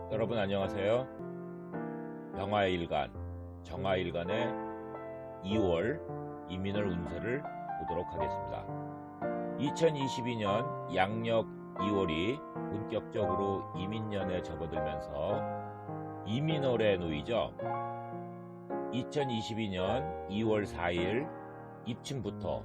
여러분 안녕하세요. 병화일간, 정화일간의 2월 이민월 운세를 보도록 하겠습니다. 2022년 양력 2월이 본격적으로 이민년에 접어들면서 이민월에 놓이죠. 2022년 2월 4일 입춘부터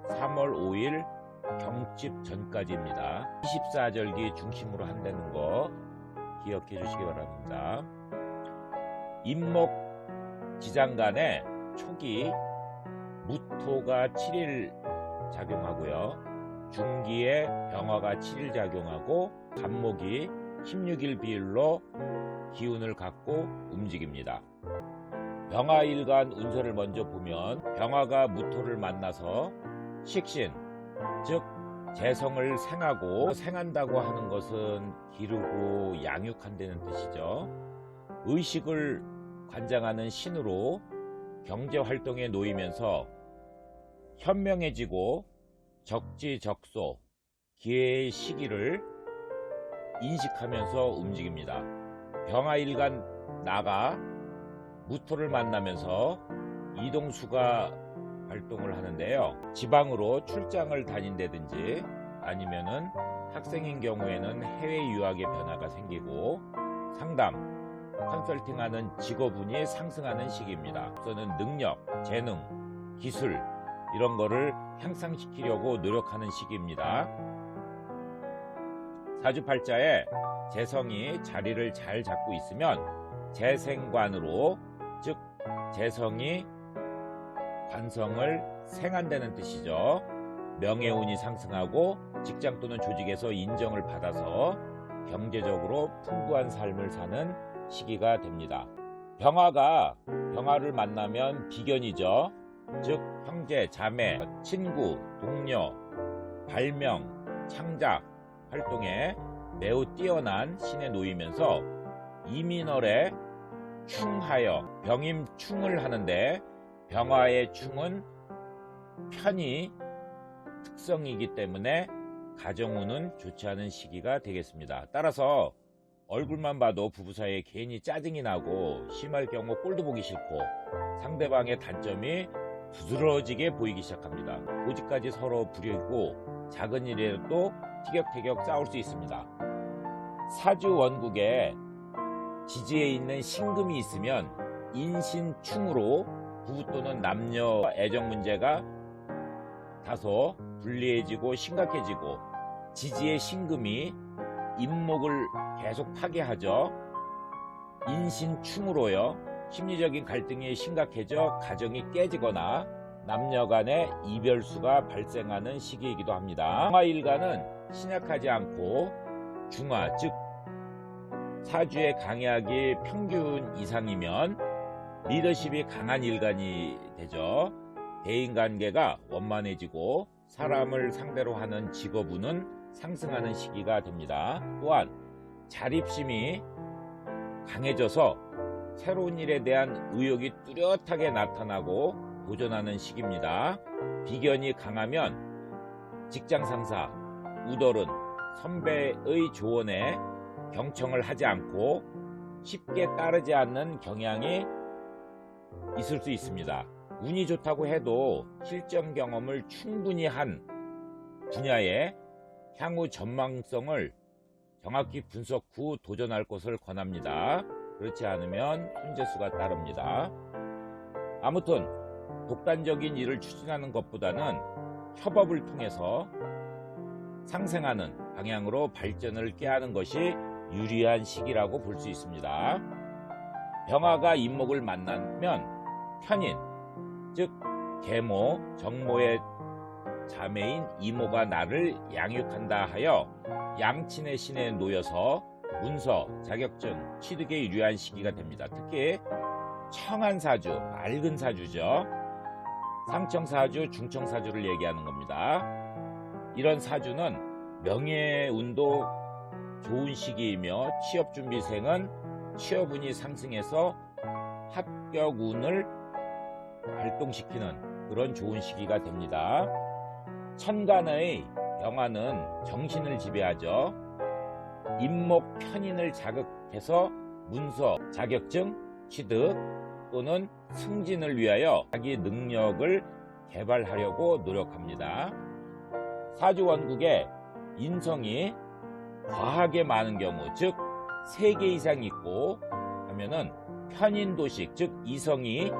3월 5일 경칩 전까지입니다. 24절기 중심으로 한다는 거 기억해 주시기 바랍니다. 임목 지장간에 초기 무토가 7일 작용하고요. 중기에 병화가 7일 작용하고 간목이 16일 비율로 기운을 갖고 움직입니다. 병화일간 운세를 먼저 보면 병화가 무토를 만나서 식신, 즉 재성을 생하고 생한다고 하는 것은 기르고 양육한다는 뜻이죠. 의식을 관장하는 신으로 경제활동에 놓이면서 현명해지고 적지적소 기회의 시기를 인식하면서 움직입니다. 병화일간 나가 무토를 만나면서 이동수가 활동을 하는데요. 지방으로 출장을 다닌다든지 아니면은 학생인 경우에는 해외 유학의 변화가 생기고 상담, 컨설팅하는 직업운이 상승하는 시기입니다. 우선은 능력, 재능, 기술 이런 거를 향상시키려고 노력하는 시기입니다. 사주팔자에 재성이 자리를 잘 잡고 있으면 재생관으로, 즉 재성이 관성을 생한다는 뜻이죠. 명예운이 상승하고 직장 또는 조직에서 인정을 받아서 경제적으로 풍부한 삶을 사는 시기가 됩니다. 병화가 병화를 만나면 비견이죠. 즉 형제, 자매, 친구, 동료, 발명, 창작 활동에 매우 뛰어난 신에 놓이면서 이민월에 충하여 병임충을 하는데 병화의 충은 편이 특성이기 때문에 가정운은 좋지 않은 시기가 되겠습니다. 따라서 얼굴만 봐도 부부 사이에 괜히 짜증이 나고 심할 경우 꼴도 보기 싫고 상대방의 단점이 부스러지게 보이기 시작합니다. 고집까지 서로 부리고 작은 일에도 티격태격 싸울 수 있습니다. 사주 원국에 지지에 있는 신금이 있으면 인신충으로 부부 또는 남녀 애정 문제가 다소 불리해지고 심각해지고, 지지의 신금이 임목을 계속 파괴하죠. 인신충으로요. 심리적인 갈등이 심각해져 가정이 깨지거나 남녀 간의 이별수가 발생하는 시기이기도 합니다. 병화일간은 신약하지 않고 중화, 즉 사주의 강약이 평균 이상이면 리더십이 강한 일간이 되죠. 대인관계가 원만해지고 사람을 상대로 하는 직업운은 상승하는 시기가 됩니다. 또한 자립심이 강해져서 새로운 일에 대한 의욕이 뚜렷하게 나타나고 도전하는 시기입니다. 비견이 강하면 직장상사, 우덜은, 선배의 조언에 경청을 하지 않고 쉽게 따르지 않는 경향이 있을 수 있습니다. 운이 좋다고 해도 실전 경험을 충분히 한 분야의 향후 전망성을 정확히 분석 후 도전할 것을 권합니다. 그렇지 않으면 손재수가 따릅니다. 아무튼 독단적인 일을 추진하는 것보다는 협업을 통해서 상생하는 방향으로 발전을 꾀하는 것이 유리한 시기라고 볼 수 있습니다. 병화가 임목을 만나면 편인, 즉 계모, 정모의 자매인 이모가 나를 양육한다 하여 양친의 신에 놓여서 문서, 자격증, 취득에 유리한 시기가 됩니다. 특히 청한사주, 맑은 사주죠. 상청사주, 중청사주를 얘기하는 겁니다. 이런 사주는 명예운도 좋은 시기이며 취업준비생은 취업운이 상승해서 합격운을 발동시키는 그런 좋은 시기가 됩니다. 천간의 병화는 정신을 지배하죠. 임목 편인을 자극해서 문서, 자격증 취득 또는 승진을 위하여 자기 능력을 개발하려고 노력합니다. 사주원국에 인성이 과하게 많은 경우, 즉 3개 이상 있고 하면은 편인도식, 즉 이성이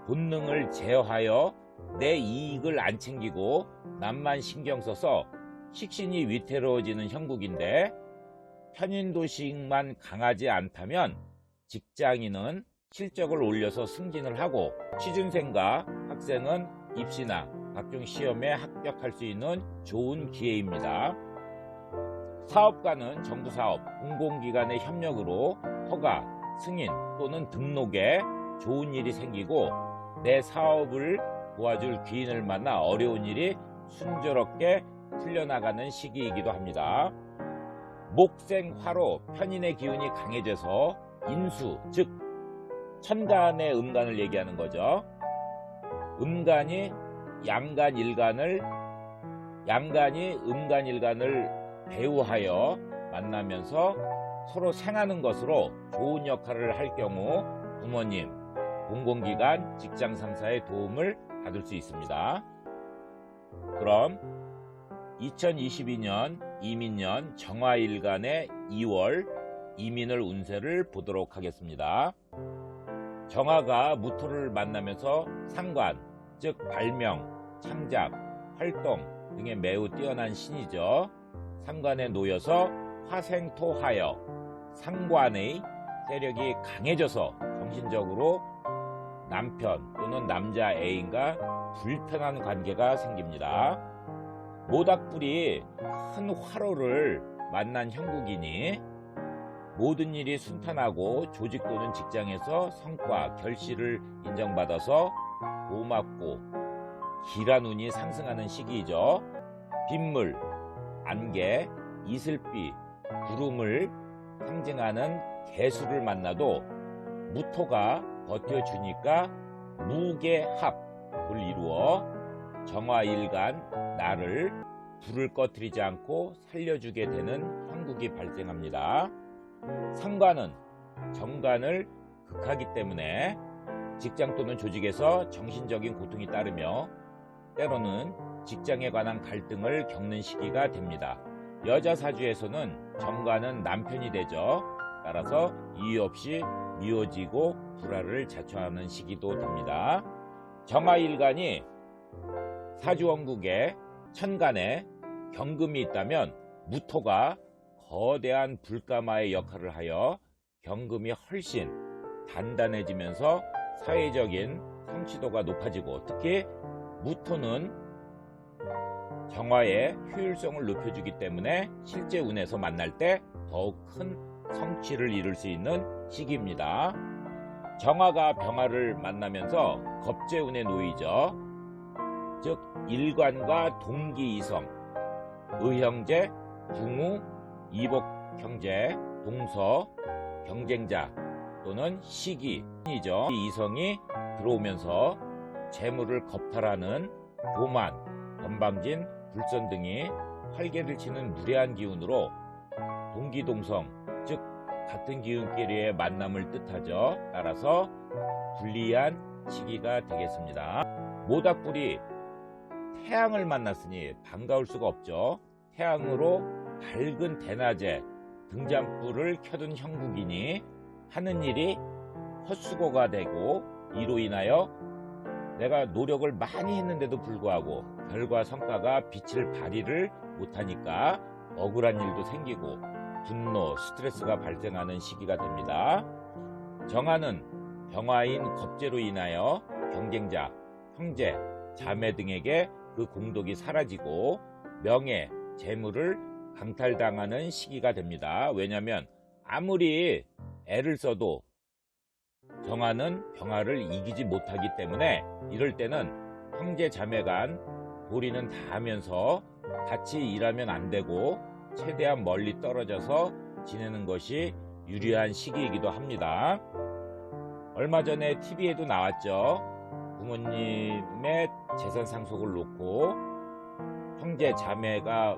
본능을 제어하여 내 이익을 안 챙기고 남만 신경 써서 식신이 위태로워지는 형국인데, 편인도식만 강하지 않다면 직장인은 실적을 올려서 승진을 하고 취준생과 학생은 입시나 각종 시험에 합격할 수 있는 좋은 기회입니다. 사업가는 정부사업, 공공기관의 협력으로 허가, 승인 또는 등록에 좋은 일이 생기고 내 사업을 도와줄 귀인을 만나 어려운 일이 순조롭게 풀려나가는 시기이기도 합니다. 목생화로 편인의 기운이 강해져서 인수, 즉 천간의 음간을 얘기하는 거죠. 음간이 양간이 음간일간을 배우하여 만나면서 서로 생하는 것으로 좋은 역할을 할 경우 부모님, 공공기관, 직장 상사의 도움을 받을 수 있습니다. 그럼 2022년 이민년 정화일간의 2월 이민을 운세를 보도록 하겠습니다. 정화가 무토를 만나면서 상관, 즉 발명, 창작, 활동 등에 매우 뛰어난 신이죠. 상관에 놓여서 화생토하여 상관의 세력이 강해져서 정신적으로 남편 또는 남자 애인과 불편한 관계가 생깁니다. 모닥불이 큰 화로를 만난 형국이니 모든 일이 순탄하고 조직 또는 직장에서 성과, 결실을 인정받아서 고맙고 길한 운이 상승하는 시기이죠. 빗물, 안개, 이슬비, 구름을 상징하는 개수를 만나도 무토가 버텨주니까 무개합을 이루어 정화일간 나를 불을 꺼뜨리지 않고 살려주게 되는 형국이 발생합니다. 상관은 정관을 극하기 때문에 직장 또는 조직에서 정신적인 고통이 따르며 때로는 직장에 관한 갈등을 겪는 시기가 됩니다. 여자 사주에서는 정관은 남편이 되죠. 따라서 이유 없이 미워지고 불화를 자초하는 시기도 됩니다. 정화일간이 사주원국에 천간에 경금이 있다면 무토가 거대한 불가마의 역할을 하여 경금이 훨씬 단단해지면서 사회적인 성취도가 높아지고, 특히 무토는 정화의 효율성을 높여주기 때문에 실제 운에서 만날 때 더욱 큰 성취를 이룰 수 있는 시기입니다. 정화가 병화를 만나면서 겁재운에 놓이죠. 즉 일관과 동기이성, 의형제, 붕우, 이복형제, 동서, 경쟁자 또는 시기이죠. 이성이 들어오면서 재물을 겁탈하는 교만, 건방진, 불선 등이 활개를 치는 무례한 기운으로 동기동성, 즉 같은 기운끼리의 만남을 뜻하죠. 따라서 불리한 시기가 되겠습니다. 모닥불이 태양을 만났으니 반가울 수가 없죠. 태양으로 밝은 대낮에 등잔불을 켜둔 형국이니 하는 일이 헛수고가 되고, 이로 인하여 내가 노력을 많이 했는데도 불구하고 결과 성과가 빛을 발휘를 못하니까 억울한 일도 생기고 분노, 스트레스가 발생하는 시기가 됩니다. 정화는 병화인 겁재로 인하여 경쟁자, 형제, 자매 등에게 그 공덕이 사라지고 명예, 재물을 강탈당하는 시기가 됩니다. 왜냐하면 아무리 애를 써도 정화는 병화를 이기지 못하기 때문에 이럴 때는 형제 자매 간 도리는 다 하면서 같이 일하면 안 되고 최대한 멀리 떨어져서 지내는 것이 유리한 시기이기도 합니다. 얼마 전에 TV에도 나왔죠. 부모님의 재산 상속을 놓고 형제 자매가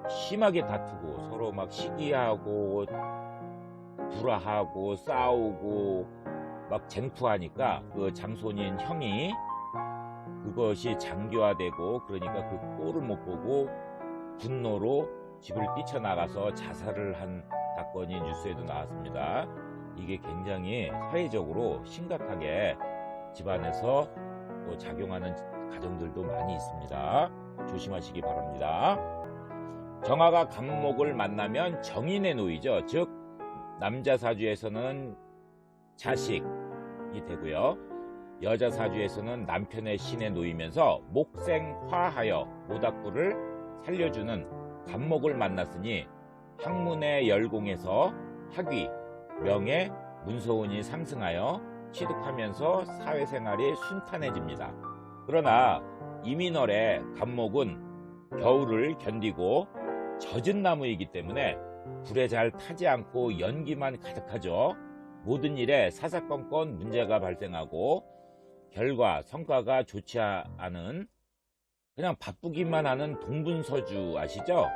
심하게 다투고 서로 막 시기하고 불화하고 싸우고 막 쟁투하니까 그 장손인 형이 그것이 장기화되고, 그러니까 그 꼴을 못 보고 분노로 집을 뛰쳐나가서 자살을 한 사건이 뉴스에도 나왔습니다. 이게 굉장히 사회적으로 심각하게 집안에서 또 작용하는 가정들도 많이 있습니다. 조심하시기 바랍니다. 정화가 간목을 만나면 정인에 놓이죠. 즉 남자 사주에서는 자식이 되고요, 여자 사주에서는 남편의 신에 놓이면서 목생화하여 모닥불을 살려주는 간목을 만났으니 학문의 열공에서 학위, 명예, 문서운이 상승하여 취득하면서 사회생활이 순탄해집니다. 그러나 이민월의 간목은 겨울을 견디고 젖은 나무이기 때문에 불에 잘 타지 않고 연기만 가득하죠. 모든 일에 사사건건 문제가 발생하고 결과 성과가 좋지 않은, 그냥 바쁘기만 하는 동분서주 아시죠?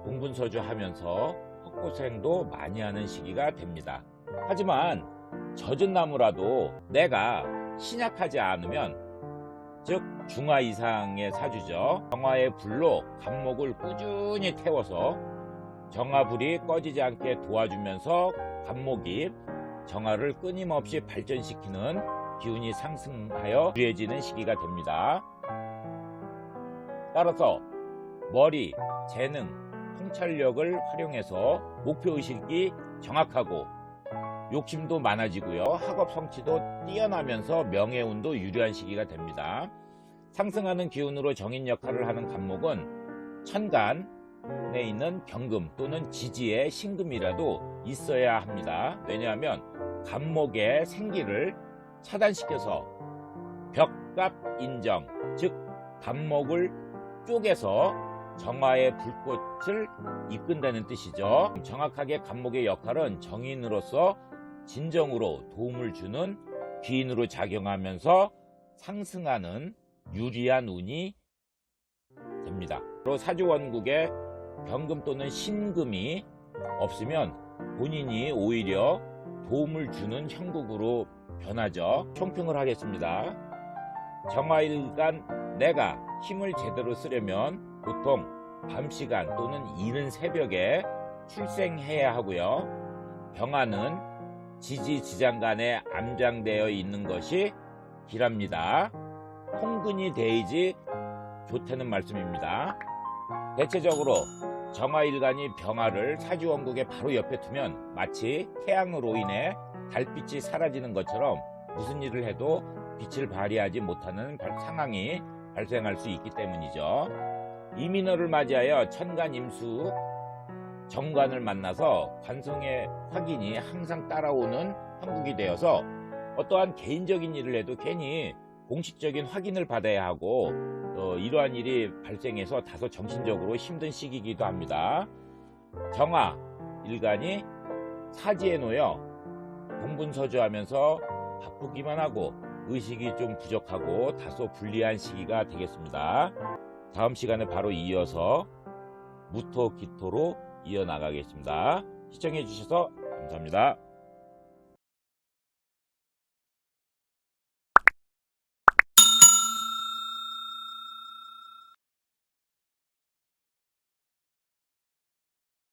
동분서주 하면서 헛고생도 많이 하는 시기가 됩니다. 하지만 젖은 나무라도 내가 신약하지 않으면, 즉 중화 이상의 사주죠, 정화의 불로 간목을 꾸준히 태워서 정화불이 꺼지지 않게 도와주면서 간목이 정화를 끊임없이 발전시키는 기운이 상승하여 유해지는 시기가 됩니다. 따라서 머리, 재능, 통찰력을 활용해서 목표의식이 정확하고 욕심도 많아지고요, 학업 성취도 뛰어나면서 명예운도 유리한 시기가 됩니다. 상승하는 기운으로 정인 역할을 하는 간목은 천간에 있는 경금 또는 지지의 신금이라도 있어야 합니다. 왜냐하면 간목의 생기를 차단시켜서 벽갑 인정, 즉 간목을 쪼개서 정화의 불꽃을 이끈다는 뜻이죠. 정확하게 간목의 역할은 정인으로서 진정으로 도움을 주는 귀인으로 작용하면서 상승하는 유리한 운이 됩니다. 또 사주원국에 경금 또는 신금이 없으면 본인이 오히려 도움을 주는 형국으로 변하죠. 총평을 하겠습니다. 정화일간 내가 힘을 제대로 쓰려면 보통 밤시간 또는 이른 새벽에 출생해야 하고요, 병화는 지지지장간에 암장되어 있는 것이 기랍니다. 통근이 되어야지 좋다는 말씀입니다. 대체적으로 정화일간이 병화를 사주원국의 바로 옆에 두면 마치 태양으로 인해 달빛이 사라지는 것처럼 무슨 일을 해도 빛을 발휘하지 못하는 상황이 발생할 수 있기 때문이죠. 이민월을 맞이하여 천간 임수 정관을 만나서 관성의 확인이 항상 따라오는 형국이 되어서 어떠한 개인적인 일을 해도 괜히 공식적인 확인을 받아야 하고, 이러한 일이 발생해서 다소 정신적으로 힘든 시기이기도 합니다. 정화 일간이 사지에 놓여 동분서주하면서 바쁘기만 하고 의식이 좀 부족하고 다소 불리한 시기가 되겠습니다. 다음 시간에 바로 이어서 무토 기토로 이어나가겠습니다. 시청해 주셔서 감사합니다.